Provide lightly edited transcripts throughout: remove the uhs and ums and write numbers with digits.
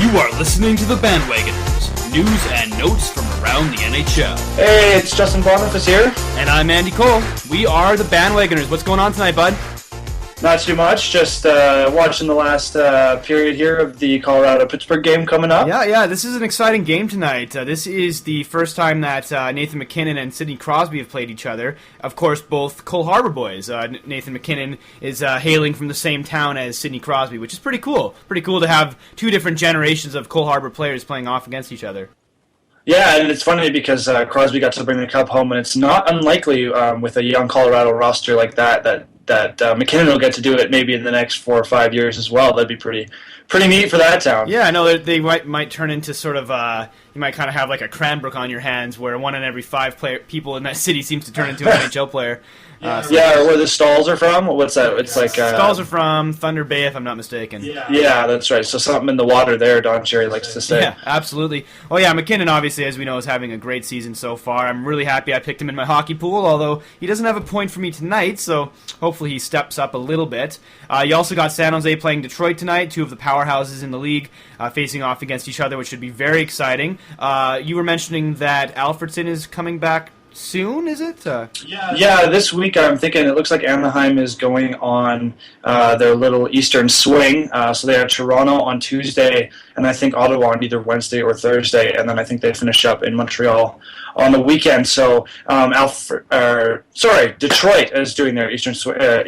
You are listening to the Bandwagoners, news and notes from around the NHL. Hey, it's Justin Boniface here. And I'm Andy Cole. We are the Bandwagoners. What's going on tonight, bud? Not too much, just watching the last period here of the Colorado-Pittsburgh game coming up. Yeah, this is an exciting game tonight. This is the first time that Nathan MacKinnon and Sidney Crosby have played each other. Of course, both Cole Harbour boys. Nathan MacKinnon is hailing from the same town as Sidney Crosby, which is pretty cool. Pretty cool to have two different generations of Cole Harbour players playing off against each other. Yeah, and it's funny because Crosby got to bring the cup home, and it's not unlikely with a young Colorado roster like that McKinnon will get to do it maybe in the next 4 or 5 years as well. That'd be pretty neat for that town. Yeah, I know they might turn into sort of you might kind of have like a Cranbrook on your hands, where one in every 5 people in that city seems to turn into an NHL player. Or where the Stalls are from. What's that? It's like Stalls are from Thunder Bay, if I'm not mistaken. Yeah, that's right. So something in the water there, Don Cherry likes to say. Yeah, absolutely. Oh yeah, MacKinnon obviously, as we know, is having a great season so far. I'm really happy I picked him in my hockey pool, although he doesn't have a point for me tonight, so hopefully he steps up a little bit. You also got San Jose playing Detroit tonight, two of the powerhouses in the league facing off against each other, which should be very exciting. You were mentioning that Alfredsson is coming back soon, is it? Yeah, this week I'm thinking it looks like Anaheim is going on their little Eastern swing. So they have Toronto on Tuesday, and I think Ottawa on either Wednesday or Thursday, and then I think they finish up in Montreal on the weekend. So Detroit is doing their Eastern swing. Their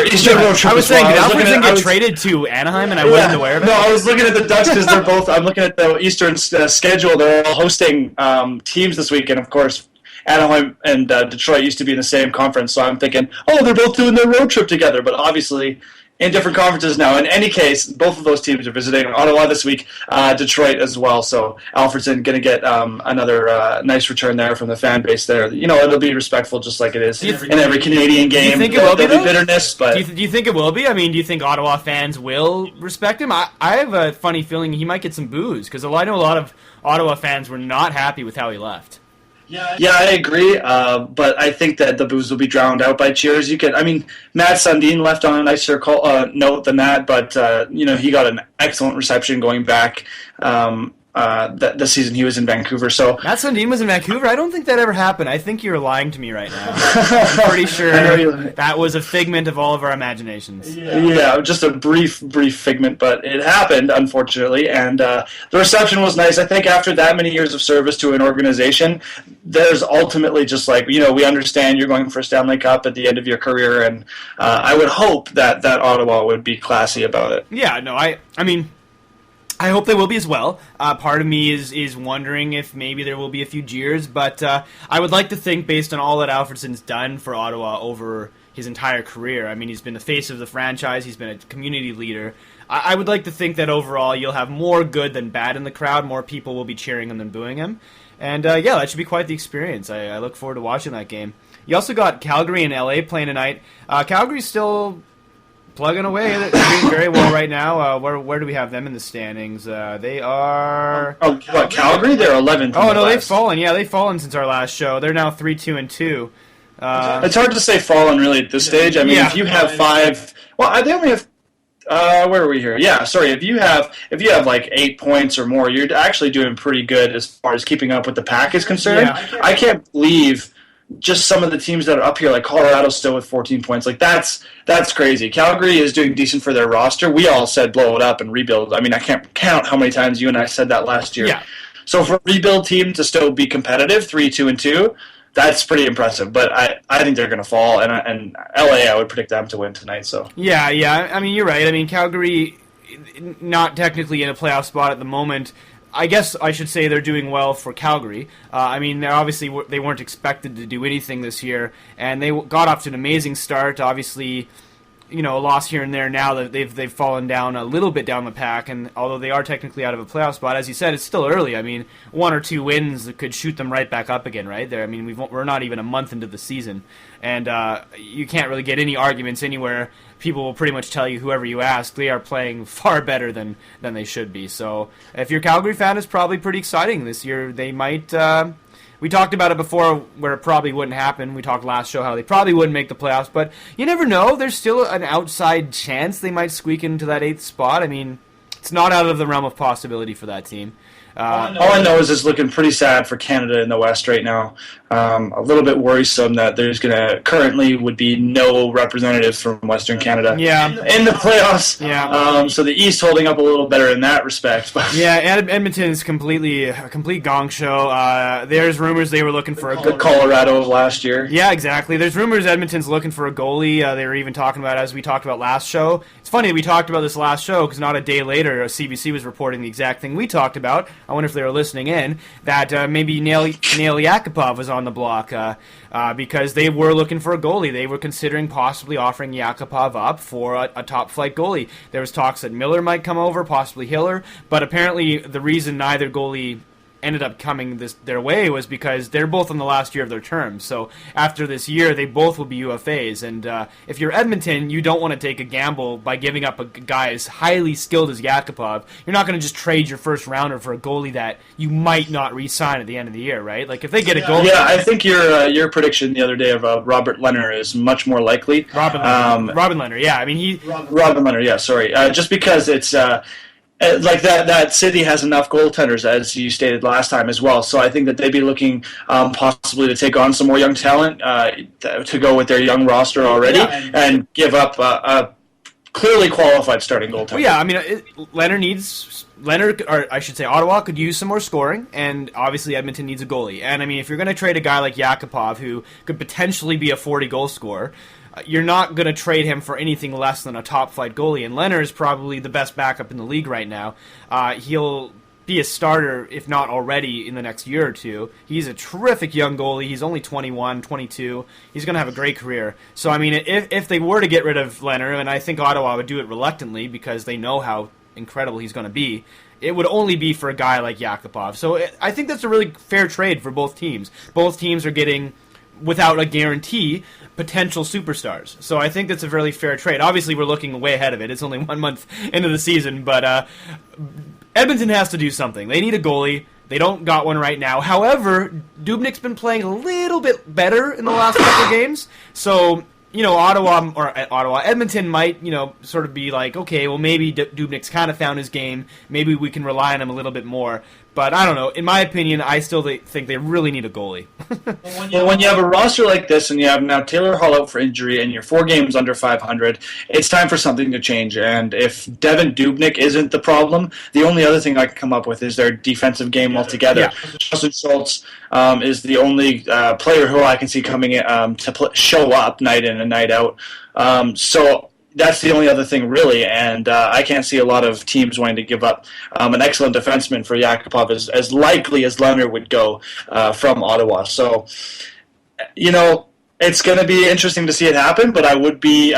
Eastern road trip. I was saying, did Alfredsson get traded to Anaheim, and I wasn't aware of it? No, I was looking at the Ducks because they're both. I'm looking at the Eastern schedule. They're all hosting teams this weekend, of course. Anaheim and Detroit used to be in the same conference, so I'm thinking, they're both doing their road trip together, but obviously in different conferences now. In any case, both of those teams are visiting Ottawa this week, Detroit as well, so Alfredsson going to get another nice return there from the fan base there. You know, it'll be respectful just like it is in every Canadian game. Do you think it will be, There'll be bitterness, but... Do you think it will be? I mean, do you think Ottawa fans will respect him? I have a funny feeling he might get some boos, because I know a lot of Ottawa fans were not happy with how he left. Yeah, I agree, but I think that the boos will be drowned out by cheers. Matt Sundin left on a nicer note than that, but he got an excellent reception going back the season he was in Vancouver. So Matt Sundin was in Vancouver? I don't think that ever happened. I think you're lying to me right now. I'm pretty sure that was a figment of all of our imaginations. Yeah, just a brief figment, but it happened, unfortunately, and the reception was nice. I think after that many years of service to an organization, there's ultimately just like, we understand you're going for a Stanley Cup at the end of your career, and I would hope that Ottawa would be classy about it. Yeah, no, I mean... I hope they will be as well. Part of me is wondering if maybe there will be a few jeers, but I would like to think, based on all that Alfredsson's done for Ottawa over his entire career, I mean, he's been the face of the franchise, he's been a community leader. I would like to think that overall you'll have more good than bad in the crowd, more people will be cheering him than booing him. And that should be quite the experience. I look forward to watching that game. You also got Calgary and LA playing tonight. Calgary's still... plugging away. They're doing very well right now. Where do we have them in the standings? They are... Calgary? They're 11th. Oh, no, they've fallen. Yeah, they've fallen since our last show. They're now 3-2-2. It's hard to say fallen, really, at this stage. I mean, if you have 5... Well, they only have... where are we here? Yeah, sorry. If you have like 8 points or more, you're actually doing pretty good as far as keeping up with the pack is concerned. Yeah. I can't believe... just some of the teams that are up here, like Colorado still with 14 points. Like, that's crazy. Calgary is doing decent for their roster. We all said blow it up and rebuild. I mean, I can't count how many times you and I said that last year. Yeah. So for a rebuild team to still be competitive, 3-2-2, that's pretty impressive. But I think they're going to fall, and LA, I would predict them to win tonight. So Yeah. I mean, you're right. I mean, Calgary, not technically in a playoff spot at the moment. I guess I should say they're doing well for Calgary. I mean, they weren't expected to do anything this year, and they got off to an amazing start. Obviously, a loss here and there now that they've fallen down a little bit down the pack, and although they are technically out of a playoff spot, as you said, it's still early. I mean, 1 or 2 wins could shoot them right back up again, right? I mean, we're not even a month into the season, and you can't really get any arguments anywhere. People will pretty much tell you, whoever you ask, they are playing far better than they should be. So if you're a Calgary fan, it's probably pretty exciting this year. They might... we talked about it before where it probably wouldn't happen. We talked last show how they probably wouldn't make the playoffs, but you never know. There's still an outside chance they might squeak into that 8th spot. I mean, it's not out of the realm of possibility for that team. All I know is it's looking pretty sad for Canada in the West right now. A little bit worrisome that there's currently would be no representatives from Western Canada in the playoffs. Yeah. So the East holding up a little better in that respect. Yeah, Edmonton is a complete gong show. There's rumors they were looking for the Colorado of last year. Yeah, exactly. There's rumors Edmonton's looking for a goalie. They were even talking about, as we talked about last show. It's funny that we talked about this last show because not a day later, CBC was reporting the exact thing we talked about. I wonder if they were listening in, that maybe Nail Yakupov was on the block because they were looking for a goalie. They were considering possibly offering Yakupov up for a top-flight goalie. There was talks that Miller might come over, possibly Hiller, but apparently the reason neither goalie ended up coming their way was because they're both in the last year of their terms. So after this year, they both will be UFAs. And if you're Edmonton, you don't want to take a gamble by giving up a guy as highly skilled as Yakupov. You're not going to just trade your first rounder for a goalie that you might not re-sign at the end of the year, right? Like if they get a goalie... Yeah, I think your prediction the other day of Robert Leonard is much more likely. Robin Leonard, yeah. I mean, Robin Leonard, yeah, sorry. Just because it's... like that city has enough goaltenders, as you stated last time as well. So I think that they'd be looking possibly to take on some more young talent to go with their young roster already and give up a clearly qualified starting goaltender. Well, yeah, I mean, or I should say Ottawa could use some more scoring, and obviously Edmonton needs a goalie. And I mean, if you're going to trade a guy like Yakupov, who could potentially be a 40-goal scorer, you're not going to trade him for anything less than a top-flight goalie. And Leonard is probably the best backup in the league right now. He'll be a starter, if not already, in the next year or two. He's a terrific young goalie. He's only 21, 22. He's going to have a great career. So, I mean, if they were to get rid of Leonard, and I think Ottawa would do it reluctantly because they know how incredible he's going to be, it would only be for a guy like Yakupov. So I think that's a really fair trade for both teams. Both teams are getting, without a guarantee, potential superstars. So I think that's a really fair trade. Obviously, we're looking way ahead of it. It's only 1 month into the season, but Edmonton has to do something. They need a goalie. They don't got one right now. However, Dubnyk's been playing a little bit better in the last couple of games. So, Edmonton might, sort of be like, okay, well, maybe Dubnyk's kind of found his game. Maybe we can rely on him a little bit more. But I don't know. In my opinion, I still think they really need a goalie. Well, when you have a roster like this and you have now Taylor Hall out for injury and you're 4 games under 500, it's time for something to change. And if Devan Dubnyk isn't the problem, the only other thing I can come up with is their defensive game altogether. Yeah. Justin Schultz is the only player who I can see coming in, to show up night in and night out. So that's the only other thing, really, and I can't see a lot of teams wanting to give up an excellent defenseman for Yakupov as likely as Leonard would go from Ottawa. So, it's going to be interesting to see it happen, but I would be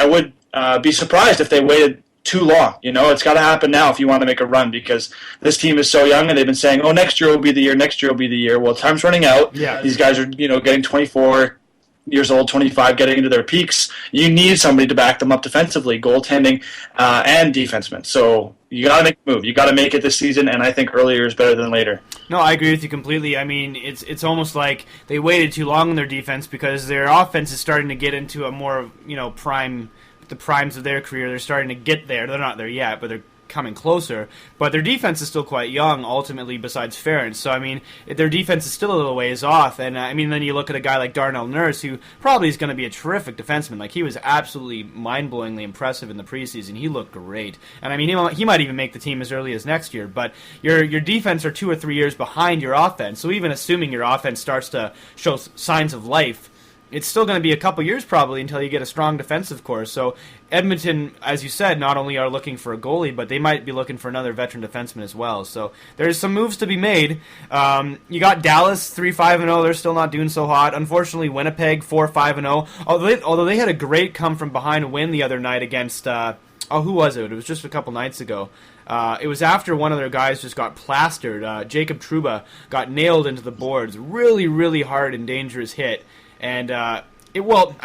surprised if they waited too long. It's got to happen now if you want to make a run, because this team is so young, and they've been saying, "Oh, next year will be the year. Next year will be the year." Well, time's running out. Yeah. These guys are getting 24. Years old, 25, getting into their peaks. You need somebody to back them up defensively, goaltending, and defensemen. So you got to make a move. You got to make it this season, and I think earlier is better than later. No, I agree with you completely. I mean, it's almost like they waited too long in their defense because their offense is starting to get into a more the primes of their career. They're starting to get there. They're not there yet, but they're coming closer, but their defense is still quite young, ultimately, besides Ferentz. So, I mean, their defense is still a little ways off, and, then you look at a guy like Darnell Nurse, who probably is going to be a terrific defenseman. Like, he was absolutely mind-blowingly impressive in the preseason. He looked great. And, I mean, he might even make the team as early as next year, but your defense are 2 or 3 years behind your offense, so even assuming your offense starts to show signs of life, it's still going to be a couple years probably until you get a strong defensive core. So Edmonton, as you said, not only are looking for a goalie, but they might be looking for another veteran defenseman as well. So there's some moves to be made. You got Dallas 3-5-0. They're still not doing so hot. Unfortunately, Winnipeg 4-5-0. Although they had a great come from behind win the other night against who was it? It was just a couple nights ago. It was after one of their guys just got plastered. Jacob Trouba got nailed into the boards. Really, really hard and dangerous hit. And, I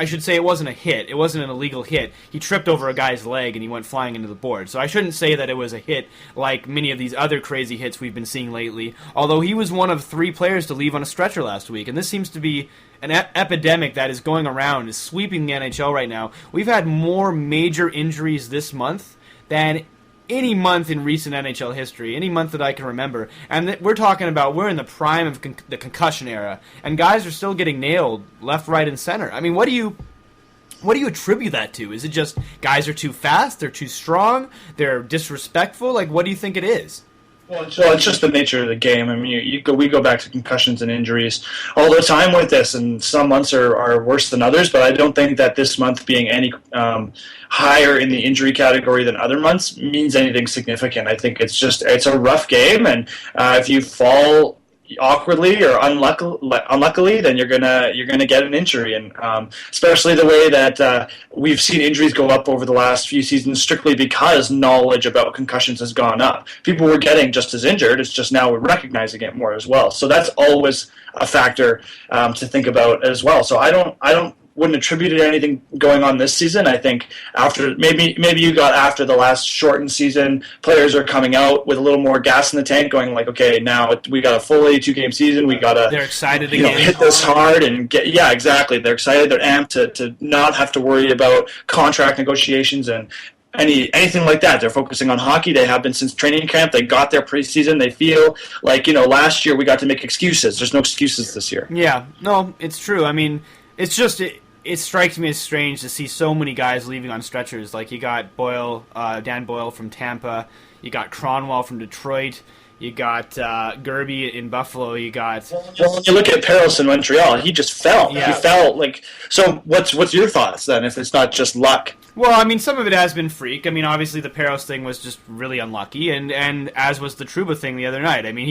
should say it wasn't a hit. It wasn't an illegal hit. He tripped over a guy's leg and he went flying into the board. So I shouldn't say that it was a hit like many of these other crazy hits we've been seeing lately, although he was one of 3 players to leave on a stretcher last week. And this seems to be an epidemic that is going around, is sweeping the NHL right now. We've had more major injuries this month than any month in recent NHL history, any month that I can remember. And we're talking about we're in the prime of the concussion era, and guys are still getting nailed left, right, and center. I mean, what do you attribute that to? Is it just guys are too fast, they're too strong, they're disrespectful? Like, what do you think it is? Well, it's just the nature of the game. I mean, we go back to concussions and injuries all the time with this, and some months are worse than others, but I don't think that this month being any higher in the injury category than other months means anything significant. I think it's a rough game, and if you fall awkwardly or unluckily, then you're gonna get an injury, and especially the way that we've seen injuries go up over the last few seasons, strictly because knowledge about concussions has gone up. People were getting just as injured; it's just now we're recognizing it more as well. So that's always a factor to think about as well. So I wouldn't attribute it to anything going on this season. I think after maybe you got after the last shortened season, players are coming out with a little more gas in the tank, going like, okay, now we got a full 82-game season. We got to they're excited again. Hit this hard and get exactly. They're excited. They're amped to not have to worry about contract negotiations and anything like that. They're focusing on hockey. They have been since training camp. They got their preseason. They feel like last year we got to make excuses. There's no excuses this year. Yeah, no, it's true. I mean, it's just. It strikes me as strange to see so many guys leaving on stretchers. Like, you got Dan Boyle from Tampa, you got Cronwall from Detroit, you got Gerby in Buffalo, you got... Well, when you look at Peros in Montreal, he just fell. Yeah. He fell, So what's your thoughts, then, if it's not just luck? Well, I mean, some of it has been freak. I mean, obviously the Peros thing was just really unlucky, and as was the Trouba thing the other night. I mean,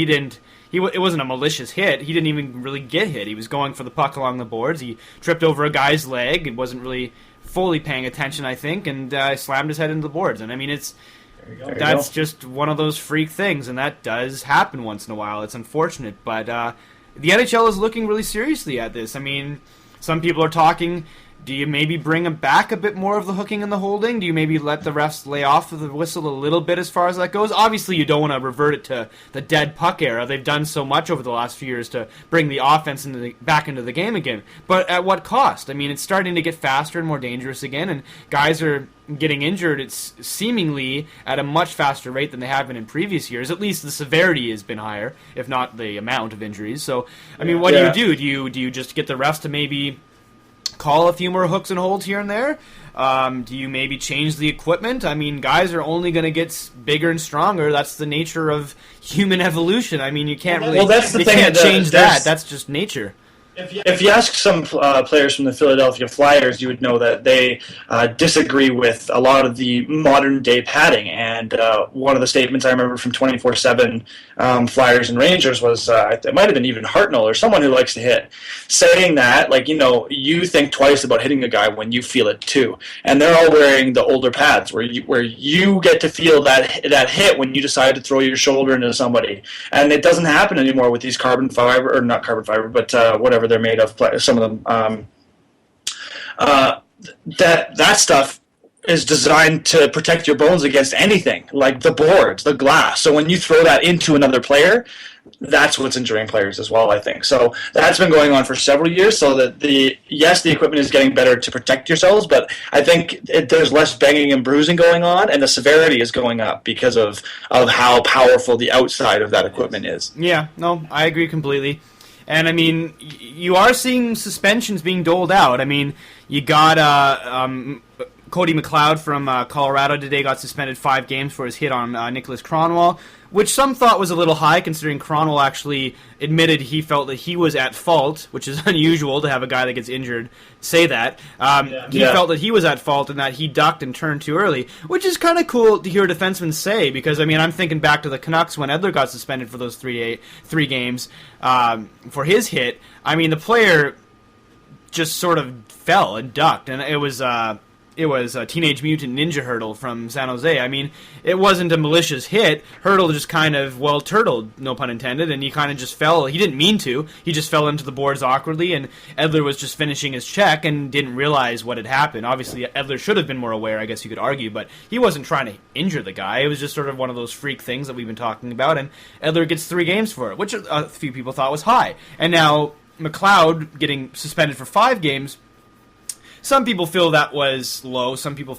it wasn't a malicious hit. He didn't even really get hit. He was going for the puck along the boards. He tripped over a guy's leg and wasn't really fully paying attention, I think, and slammed his head into the boards. And I mean, that's just one of those freak things, and that does happen once in a while. It's unfortunate, but the NHL is looking really seriously at this. I mean, some people are talking... Do you maybe bring back a bit more of the hooking and the holding? Do you maybe let the refs lay off of the whistle a little bit as far as that goes? Obviously, you don't want to revert it to the dead puck era. They've done so much over the last few years to bring the offense back into the game again. But at what cost? I mean, it's starting to get faster and more dangerous again, and guys are getting injured. It's seemingly at a much faster rate than they have been in previous years. At least the severity has been higher, if not the amount of injuries. So, I mean, what do? Do you just get the refs to maybe call a few more hooks and holds here and there? Do you maybe change the equipment? I mean, guys are only going to get bigger and stronger. That's the nature of human evolution. I mean, you can't really change that. That's just nature. If you ask some players from the Philadelphia Flyers, you would know that they disagree with a lot of the modern-day padding. And one of the statements I remember from 24/7 Flyers and Rangers was, it might have been even Hartnell or someone who likes to hit, saying that, you think twice about hitting a guy when you feel it too. And they're all wearing the older pads where you get to feel that hit when you decide to throw your shoulder into somebody. And it doesn't happen anymore with these carbon fiber, or not carbon fiber, but whatever they're made of, some of them. That stuff is designed to protect your bones against anything, like the boards, the glass. So when you throw that into another player, that's what's injuring players as well, I think. So that's been going on for several years, so that the equipment is getting better to protect yourselves, but I think there's less banging and bruising going on, and the severity is going up because of how powerful the outside of that equipment is. Yeah, no, I agree completely. And, I mean, you are seeing suspensions being doled out. I mean, you got Cody McLeod from Colorado today got suspended 5 games for his hit on Nicholas Cronwall, which some thought was a little high, considering Cronwall actually admitted he felt that he was at fault, which is unusual to have a guy that gets injured say that. He felt that he was at fault and that he ducked and turned too early, which is kind of cool to hear a defenseman say, because, I mean, I'm thinking back to the Canucks when Edler got suspended for those 3 games for his hit. I mean, the player just sort of fell and ducked, and it was a Teenage Mutant Ninja Hurdle from San Jose. I mean, it wasn't a malicious hit. Hurdle just kind of, turtled, no pun intended, and he kind of just fell. He didn't mean to. He just fell into the boards awkwardly, and Edler was just finishing his check and didn't realize what had happened. Obviously, Edler should have been more aware, I guess you could argue, but he wasn't trying to injure the guy. It was just sort of one of those freak things that we've been talking about, and Edler gets 3 games for it, which a few people thought was high. And now McLeod getting suspended for 5 games, some people feel that was low. Some people